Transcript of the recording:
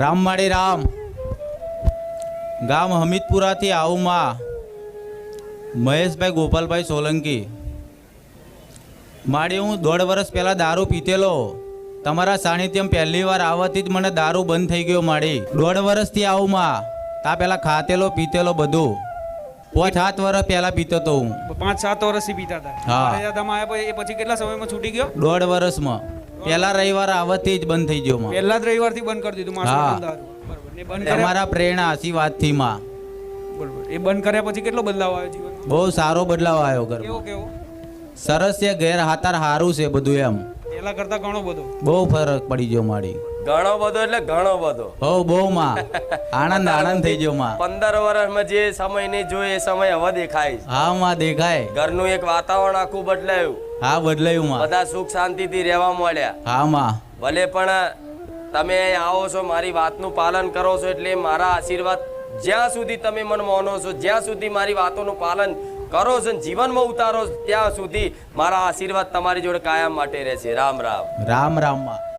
રામવાડી રામ ગામ હમીદપુરાથી આવું માં મહેશભાઈ ગોપાલભાઈ સોલંકી માડી હું 1.5 વર્ષ પહેલાં દારૂ પીતેલો તમારા સાનિધ્યમ પહેલી વાર આવવાથી જ મને દારૂ બંધ થઈ ગયો માડી 1.5 વર્ષથી આવું માં તા પહેલાં ખાતેલો પીતેલો બધું 5-7 વર્ષ પહેલાં પીતો તો હું 5-7 વર્ષથી પીતા હતા હા તમે આવ્યા એ પછી કેટલા સમયમાં છૂટી ગયો 1.5 વર્ષમાં પહેલા રવિવાર આવવાથી જ બંધ થઈ ગયો માં પહેલા જ રવિવારથી બંધ કરી દીધું હા. માણસો દારૂ બરોબર ને બંધ કર્યા તમારા પ્રેરણા આશીર્વાદથી માં બરોબર એ બંધ કર્યા પછી કેટલો બદલાવ આવ્યો જીવનમાં બહુ સારો બદલાવ આવ્યો કેવો ઘરમાં કેવો સરસ છે ઘેર હાતાર સારું છે બધું એમ પહેલા કરતા ઘણો બધો બહુ ફરક પડી ગયો માડી ઘણો બધો એટલે ઘણો બધો હો બહુ માં આનંદ આનંદ થઈ ગયો માં 15 વર્ષમાં જે સમય નહીં જોયો એ સમય હવે દેખાય છે. હા માં દેખાય ઘરનું એક વાતાવરણ આખું બદલાયું, હા બદલાયું માં બધા સુખ શાંતિથી રહેવા મળ્યા. હા માં ભલે પણ તમે અહીં આવો છો, મારી વાતનું પાલન કરો છો એટલે મારા આશીર્વાદ જ્યાં સુધી તમે મને માનો છો, જ્યાં સુધી મારી વાતોનું પાલન કરો છો ને જીવનમાં ઉતારો છો, ત્યાં સુધી મારા આશીર્વાદ તમારી જોડે કાયમ માટે રહેશે. રામ રામ. રામ રામ માં.